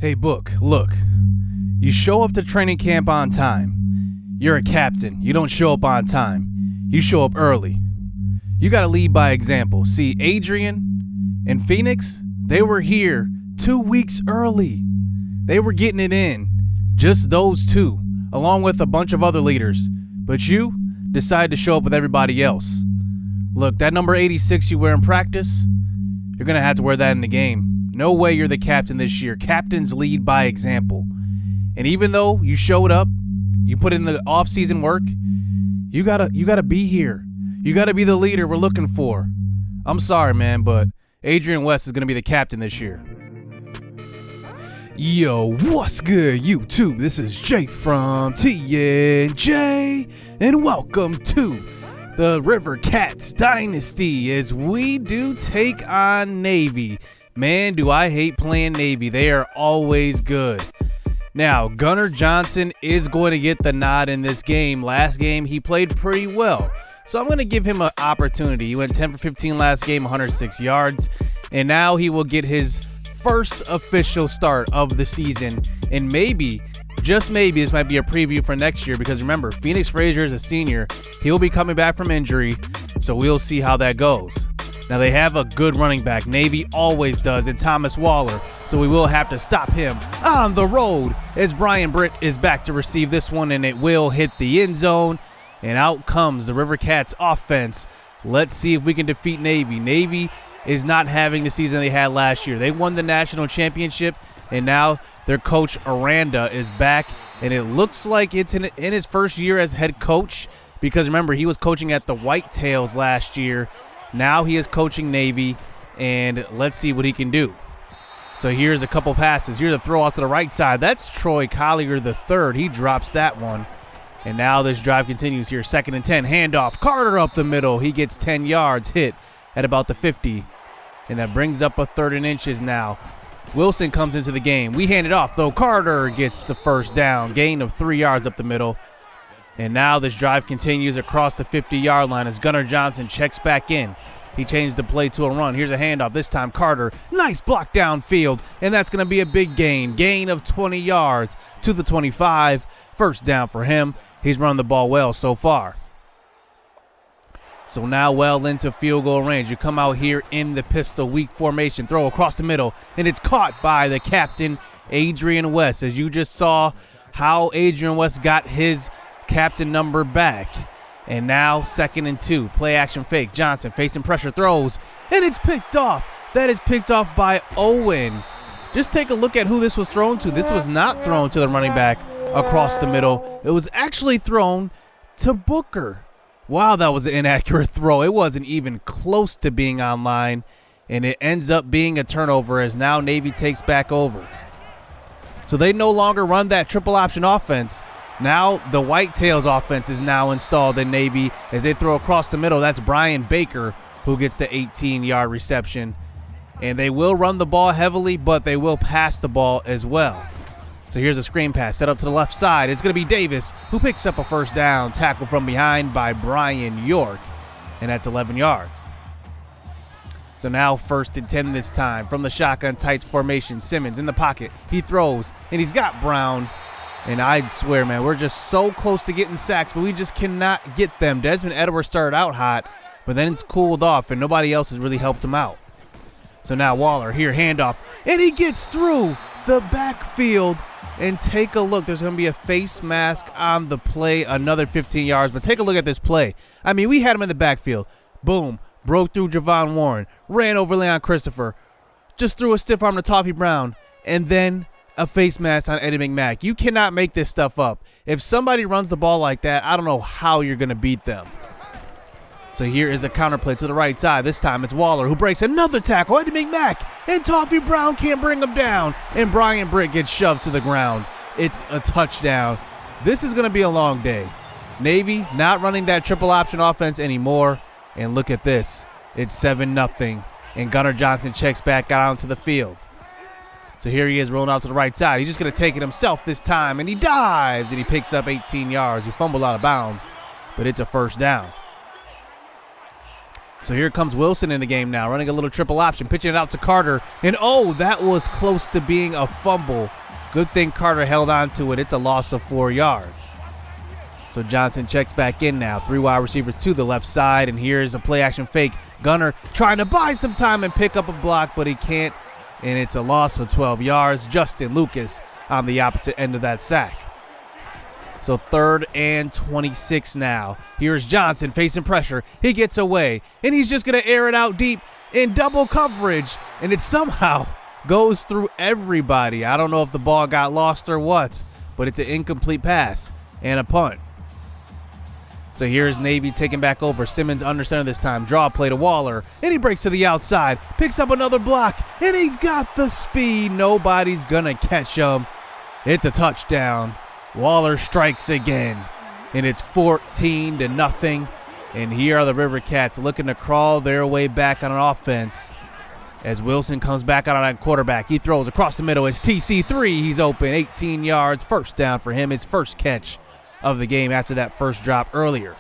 Hey, Book, look. You show up to training camp on time. You're a captain. You don't show up on time. You show up early. You got to lead by example. See, Adrian and Phoenix, they were here 2 weeks early. They were getting it in. Just those two, along with a bunch of other leaders. But you decided to show up with everybody else. Look, that number 86 you wear in practice, you're going to have to wear that in the game. No way you're the captain this year. Captains lead by example. And even though you showed up, you put in the off-season work, you gotta be here. You gotta be the leader we're looking for. I'm sorry, man, but Adrian West is gonna be the captain this year. Yo, what's good, YouTube? This is Jay from TNJ, and welcome to the Rivercats Dynasty as we do take on Navy. Man, do I hate playing Navy. They are always good. Now, Gunnar Johnson is going to get the nod in this game. Last game, he played pretty well. So I'm going to give him an opportunity. He went 10 for 15 last game, 106 yards. And now he will get his first official start of the season. And maybe, just maybe, this might be a preview for next year. Because remember, Phoenix Frazier is a senior. He'll be coming back from injury. So we'll see how that goes. Now, they have a good running back. Navy always does, and Thomas Waller. So we will have to stop him on the road as Brian Britt is back to receive this one, and it will hit the end zone. And out comes the Rivercats offense. Let's see if we can defeat Navy. Navy is not having the season they had last year. They won the national championship, and now their coach Aranda is back. And it looks like it's in his first year as head coach because, remember, he was coaching at the Whitetails last year. Now he is coaching Navy, and let's see what he can do. So here's a couple passes. Here's a throw out to the right side. That's Troy Collier III. He drops that one. And now this drive continues here. 2nd and 10. Handoff. Carter up the middle. He gets 10 yards. Hit at about the 50. And that brings up a 3rd and inches now. Wilson comes into the game. We hand it off, though. Carter gets the first down. Gain of 3 yards up the middle. And now this drive continues across the 50-yard line as Gunnar Johnson checks back in. He changed the play to a run. Here's a handoff. This time Carter. Nice block downfield. And that's going to be a big gain. Gain of 20 yards to the 25. First down for him. He's run the ball well so far. So now well into field goal range. You come out here in the pistol weak formation. Throw across the middle. And it's caught by the captain, Adrian West. As you just saw how Adrian West got his captain number back. And now 2nd and 2. Play action fake. Johnson facing pressure. Throws. And it's picked off. That is picked off by Owen. Just take a look at who this was thrown to. This was not thrown to the running back across the middle. It was actually thrown to Booker. Wow, that was an inaccurate throw. It wasn't even close to being on line. And it ends up being a turnover as now Navy takes back over. So they no longer run that triple option offense. Now the Whitetails offense is now installed in Navy as they throw across the middle. That's Brian Baker who gets the 18-yard reception. And they will run the ball heavily, but they will pass the ball as well. So here's a screen pass set up to the left side. It's going to be Davis who picks up a first down. Tackle from behind by Brian York. And that's 11 yards. So now 1st and 10 this time from the shotgun tights formation. Simmons in the pocket. He throws, and he's got Brown. And I swear, man, we're just so close to getting sacks, but we just cannot get them. Desmond Edwards started out hot, but then it's cooled off, and nobody else has really helped him out. So now Waller here, handoff, and he gets through the backfield. And take a look. There's going to be a face mask on the play, another 15 yards. But take a look at this play. I mean, we had him in the backfield. Boom. Broke through Javon Warren. Ran over Leon Christopher. Just threw a stiff arm to Toffee Brown. And then a face mask on Eddie McMack. You cannot make this stuff up. If somebody runs the ball like that, I don't know how you're going to beat them. So here is a counter play to the right side. This time it's Waller who breaks another tackle. Eddie McMack and Toffee Brown can't bring him down. And Brian Britt gets shoved to the ground. It's a touchdown. This is going to be a long day. Navy not running that triple option offense anymore. And look at this. It's 7-0. And Gunnar Johnson checks back out onto the field. So here he is rolling out to the right side. He's just going to take it himself this time. And he dives and he picks up 18 yards. He fumbled out of bounds, but it's a first down. So here comes Wilson in the game now, running a little triple option, pitching it out to Carter. And oh, that was close to being a fumble. Good thing Carter held on to it. It's a loss of 4 yards. So Johnson checks back in now. 3 wide receivers to the left side, and here's a play action fake. Gunner trying to buy some time and pick up a block, but he can't, and it's a loss of 12 yards. Justin Lucas on the opposite end of that sack. So 3rd and 26 now. Here's Johnson facing pressure. He gets away, and he's just going to air it out deep in double coverage, and it somehow goes through everybody. I don't know if the ball got lost or what, but it's an incomplete pass and a punt. So here's Navy taking back over. Simmons under center this time. Draw play to Waller, and he breaks to the outside. Picks up another block, and he's got the speed. Nobody's going to catch him. It's a touchdown. Waller strikes again, and it's 14-0. And here are the Rivercats looking to crawl their way back on an offense as Wilson comes back out on that quarterback. He throws across the middle. It's TC3. He's open. 18 yards. First down for him. His first catch of the game after that first drop earlier.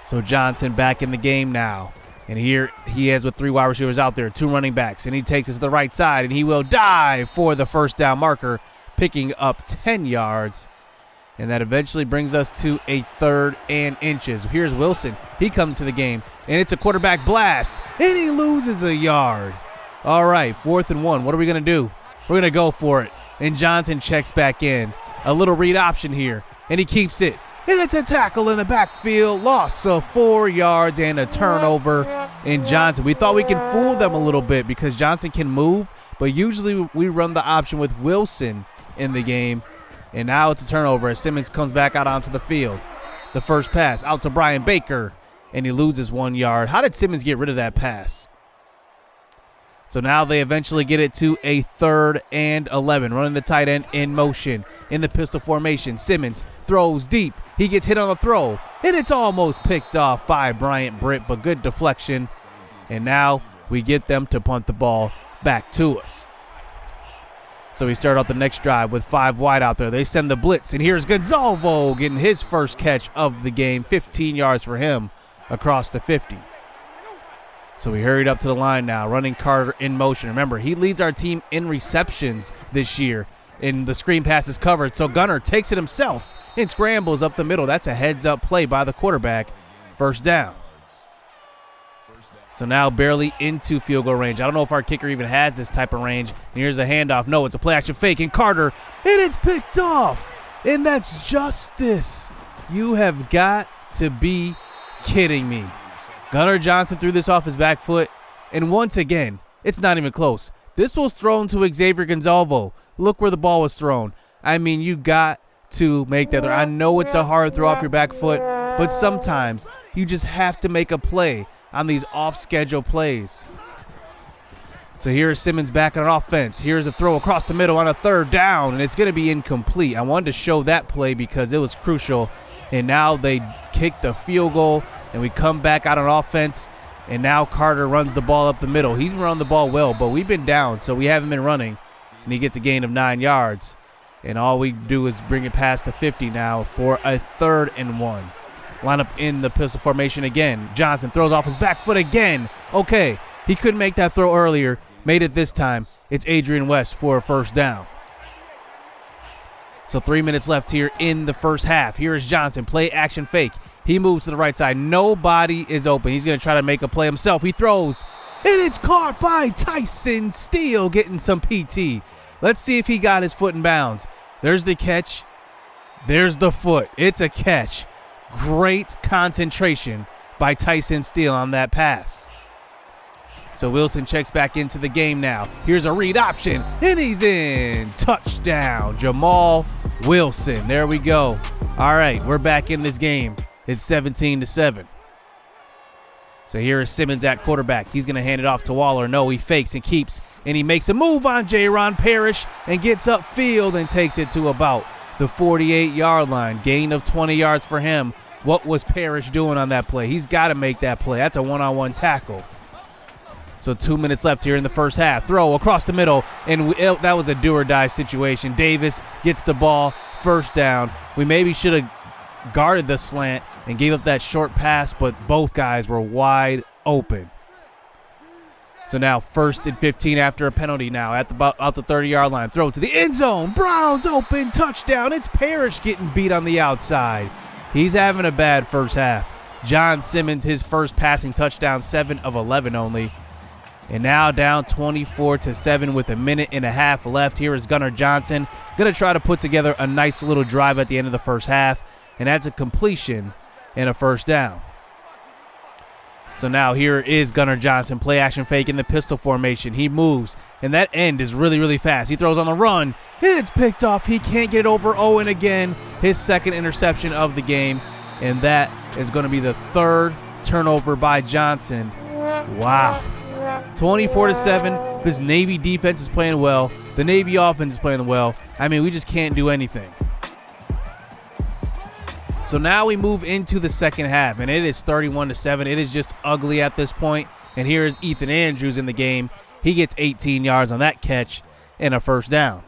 So Johnson back in the game now. And here he is with 3 wide receivers out there, 2 running backs. And he takes us to the right side, and he will dive for the first down marker, picking up 10 yards. And that eventually brings us to a 3rd and inches. Here's Wilson. He comes to the game, and it's a quarterback blast, and he loses a yard. All right, 4th and 1. What are we going to do? We're going to go for it. And Johnson checks back in. A little read option here, and he keeps it. And it's a tackle in the backfield. Loss of 4 yards and a turnover. And Johnson, we thought we could fool them a little bit because Johnson can move, but usually we run the option with Wilson in the game. And now it's a turnover as Simmons comes back out onto the field. The first pass out to Brian Baker, and he loses 1 yard. How did Simmons get rid of that pass? So now they eventually get it to a 3rd and 11, running the tight end in motion in the pistol formation. Simmons throws deep. He gets hit on the throw, and it's almost picked off by Bryant Britt, but good deflection. And now we get them to punt the ball back to us. So we start out the next drive with 5 wide out there. They send the blitz, and here's Gonzalvo getting his first catch of the game. 15 yards for him across the 50. So we hurried up to the line now, running Carter in motion. Remember, he leads our team in receptions this year, and the screen pass is covered. So Gunner takes it himself and scrambles up the middle. That's a heads-up play by the quarterback. First down. So now barely into field goal range. I don't know if our kicker even has this type of range. And here's a handoff. No, it's a play action fake. And Carter, and it's picked off. And that's justice. You have got to be kidding me. Gunnar Johnson threw this off his back foot. And once again, it's not even close. This was thrown to Xavier Gonzalvo. Look where the ball was thrown. I mean, you got to make that throw. I know it's a hard throw off your back foot, but sometimes you just have to make a play on these off-schedule plays. So here's Simmons back on offense. Here's a throw across the middle on a 3rd down, and it's going to be incomplete. I wanted to show that play because it was crucial. And now they kick the field goal, and we come back out on offense, and now Carter runs the ball up the middle. He's been running the ball well, but we've been down, so we haven't been running. And he gets a gain of 9 yards. And all we do is bring it past the 50 now for a 3rd and 1. Line up in the pistol formation again. Johnson throws off his back foot again. Okay, he couldn't make that throw earlier. Made it this time. It's Adrian West for a first down. So 3 minutes left here in the first half. Here is Johnson. Play action fake. He moves to the right side. Nobody is open. He's going to try to make a play himself. He throws, and it's caught by Tyson Steele, getting some PT. Let's see if he got his foot in bounds. There's the catch. There's the foot. It's a catch. Great concentration by Tyson Steele on that pass. So Wilson checks back into the game now. Here's a read option, and he's in. Touchdown, Jamal Wilson. There we go. All right, we're back in this game. It's 17-7. So here is Simmons at quarterback. He's going to hand it off to Waller. No, he fakes and keeps, and he makes a move on J-Ron Parrish and gets upfield and takes it to about the 48-yard line. Gain of 20 yards for him. What was Parrish doing on that play? He's got to make that play. That's a one-on-one tackle. So 2 minutes left here in the first half. Throw across the middle, and that was a do-or-die situation. Davis gets the ball, first down. We maybe should have guarded the slant and gave up that short pass, but both guys were wide open. So now 1st and 15 after a penalty now at the out the 30-yard line. Throw to the end zone. Browns open, touchdown. It's Parrish getting beat on the outside. He's having a bad first half. John Simmons, his first passing touchdown, 7 of 11 only. And now down 24-7 with a minute and a half left. Here is Gunnar Johnson going to try to put together a nice little drive at the end of the first half. And that's a completion and a first down. So now here is Gunnar Johnson, play action fake in the pistol formation. He moves, and that end is really, really fast. He throws on the run, and it's picked off. He can't get it over Owen again, his second interception of the game, and that is going to be the 3rd turnover by Johnson. Wow. 24-7. This Navy defense is playing well. The Navy offense is playing well. I mean, we just can't do anything. So now we move into the second half, and it is 31-7. It is just ugly at this point. And here is Ethan Andrews in the game. He gets 18 yards on that catch and a first down.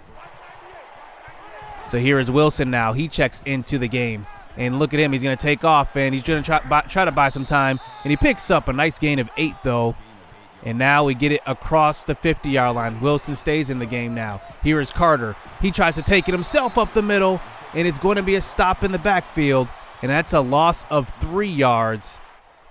So here is Wilson now. He checks into the game. And look at him. He's going to take off, and he's going to try to buy some time. And he picks up a nice gain of 8, though. And now we get it across the 50-yard line. Wilson stays in the game now. Here is Carter. He tries to take it himself up the middle, and it's going to be a stop in the backfield. And that's a loss of 3 yards.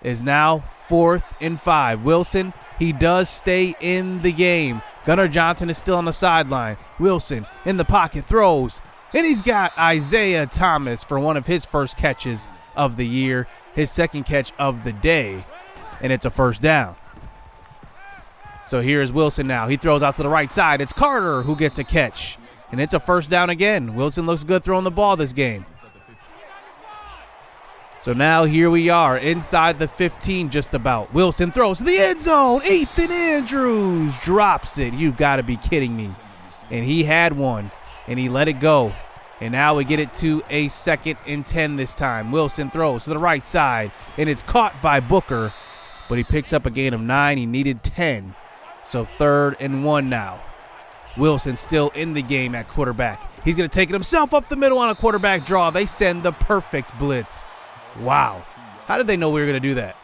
Is now 4th and 5. Wilson, he does stay in the game. Gunnar Johnson is still on the sideline. Wilson in the pocket, throws. And he's got Isaiah Thomas for one of his first catches of the year, his second catch of the day, and it's a first down. So here's Wilson now. He throws out to the right side. It's Carter who gets a catch, and it's a first down again. Wilson looks good throwing the ball this game. So now here we are inside the 15 just about. Wilson throws to the end zone. Ethan Andrews drops it. You've got to be kidding me. And he had one, and he let it go. And now we get it to a 2nd and 10 this time. Wilson throws to the right side, and it's caught by Booker. But he picks up a gain of 9. He needed 10. So 3rd and 1 now. Wilson still in the game at quarterback. He's going to take it himself up the middle on a quarterback draw. They send the perfect blitz. Wow. How did they know we were going to do that?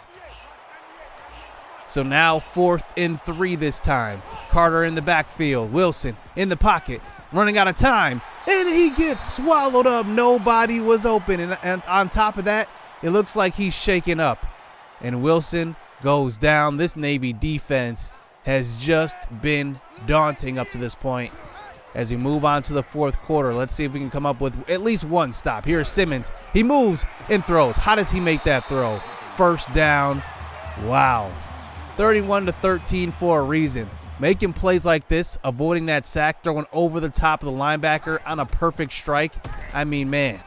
So now 4th and 3 this time. Carter in the backfield. Wilson in the pocket. Running out of time. And he gets swallowed up. Nobody was open. And on top of that, it looks like he's shaken up. And Wilson goes down. This Navy defense has just been daunting up to this point. As we move on to the 4th quarter, let's see if we can come up with at least one stop. Here's Simmons. He moves and throws. How does he make that throw? First down. Wow. 31-13 for a reason. Making plays like this, avoiding that sack, throwing over the top of the linebacker on a perfect strike. I mean, man.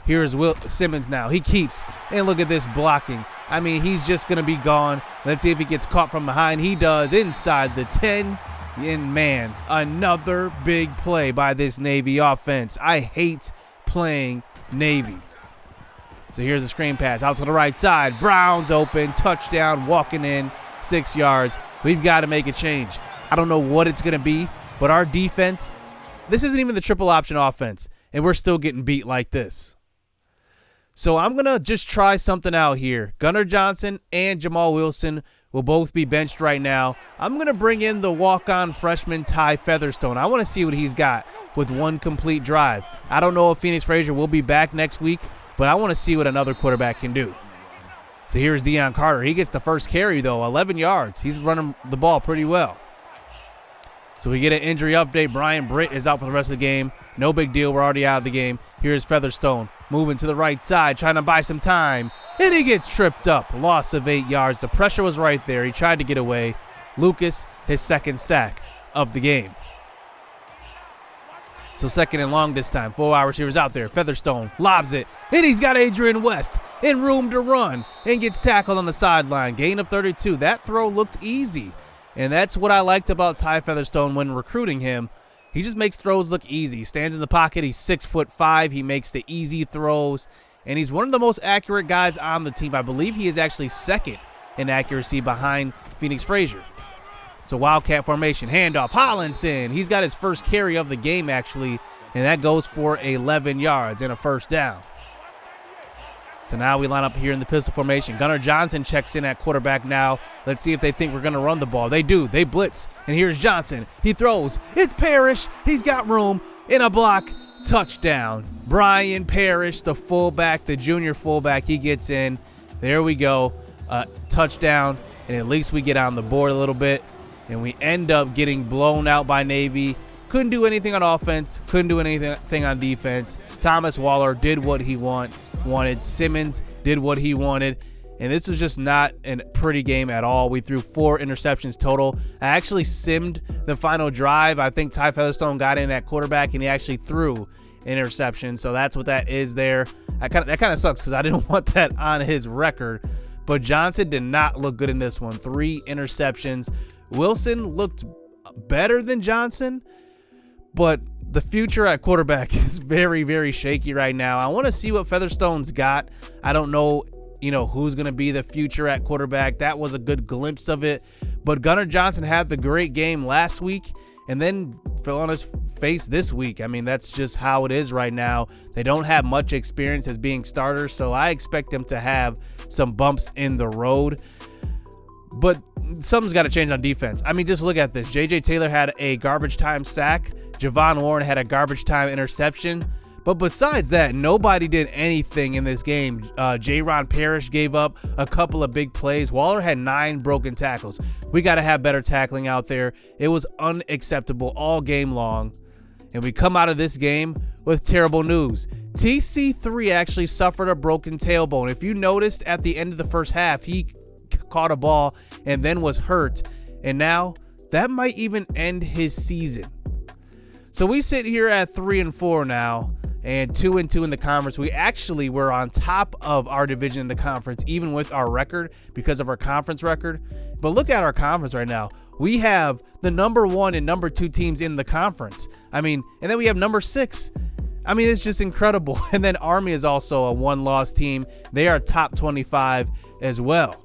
Here's Simmons now. He keeps. And look at this blocking. I mean, he's just going to be gone. Let's see if he gets caught from behind. He does inside the 10. And, man, another big play by this Navy offense. I hate playing Navy. So here's a screen pass out to the right side. Browns open. Touchdown. Walking in. 6 yards. We've got to make a change. I don't know what it's going to be, but our defense, this isn't even the triple option offense, and we're still getting beat like this. So I'm going to just try something out here. Gunnar Johnson and Jamal Wilson will both be benched right now. I'm going to bring in the walk-on freshman Ty Featherstone. I want to see what he's got with one complete drive. I don't know if Phoenix Frazier will be back next week, but I want to see what another quarterback can do. So here's Deion Carter. He gets the first carry, though, 11 yards. He's running the ball pretty well. So we get an injury update. Brian Britt is out for the rest of the game. No big deal. We're already out of the game. Here's Featherstone moving to the right side, trying to buy some time. And he gets tripped up. Loss of 8 yards. The pressure was right there. He tried to get away. Lucas, his second sack of the game. So 2nd and long this time. 4 wide receivers out there. Featherstone lobs it. And he's got Adrian West in room to run and gets tackled on the sideline. Gain of 32. That throw looked easy. And that's what I liked about Ty Featherstone when recruiting him. He just makes throws look easy. He stands in the pocket. He's 6'5". He makes the easy throws. And he's one of the most accurate guys on the team. I believe he is actually 2nd in accuracy behind Phoenix Frazier. So Wildcat formation, handoff, Hollinson. He's got his first carry of the game, actually, and that goes for 11 yards and a first down. So now we line up here in the pistol formation. Gunnar Johnson checks in at quarterback now. Let's see if they think we're going to run the ball. They do. They blitz. And here's Johnson. He throws. It's Parrish. He's got room. In a block. Touchdown. Brian Parrish, the fullback, the junior fullback. He gets in. There we go. Touchdown. And at least we get on the board a little bit. And we end up getting blown out by Navy. Couldn't do anything on offense. Couldn't do anything on defense. Thomas Waller did what he wanted. Simmons did what he wanted. And this was just not a pretty game at all. We threw 4 interceptions total. I actually simmed the final drive. I think Ty Featherstone got in at quarterback, and he actually threw an interception. So that's what that is there. That kind of sucks because I didn't want that on his record. But Johnson did not look good in this one. 3 interceptions. Wilson looked better than Johnson, but the future at quarterback is very, very shaky right now. I want to see what Featherstone's got. I don't know, who's going to be the future at quarterback. That was a good glimpse of it. But Gunnar Johnson had the great game last week and then fell on his face this week. I mean, that's just how it is right now. They don't have much experience as being starters, so I expect them to have some bumps in the road. But something's got to change on defense. I mean, just look at this. J.J. Taylor had a garbage time sack. Javon Warren had a garbage time interception. But besides that, nobody did anything in this game. J-Ron Parrish gave up a couple of big plays. Waller had 9 broken tackles. We got to have better tackling out there. It was unacceptable all game long. And we come out of this game with terrible news. TC3 actually suffered a broken tailbone. If you noticed at the end of the first half, he caught a ball and then was hurt. And now that might even end his season. So we sit here at 3-4 now and 2-2 in the conference. We actually were on top of our division in the conference, even with our record because of our conference record. But look at our conference right now. We have the number 1 and number 2 teams in the conference. I mean, and then we have number 6. I mean, it's just incredible. And then Army is also a 1-loss team. They are top 25 as well.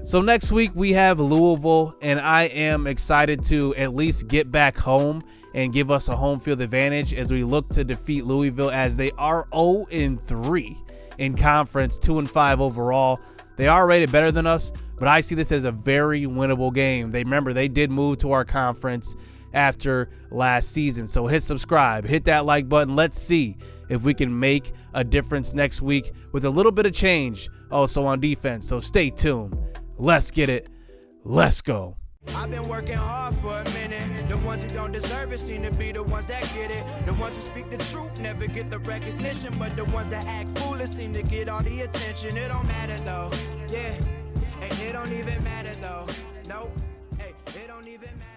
So next week we have Louisville, and I am excited to at least get back home and give us a home field advantage as we look to defeat Louisville, as they are 0-3 in conference, 2-5 overall. They are rated better than us, but I see this as a very winnable game. They did move to our conference after last season. So hit subscribe, hit that like button. Let's see if we can make a difference next week with a little bit of change also on defense. So stay tuned. Let's get it. Let's go. I've been working hard for a minute. The ones who don't deserve it seem to be the ones that get it. The ones who speak the truth never get the recognition, but the ones that act foolish seem to get all the attention. It don't matter though. Yeah. Hey, it don't even matter though. No. Hey, it don't even matter.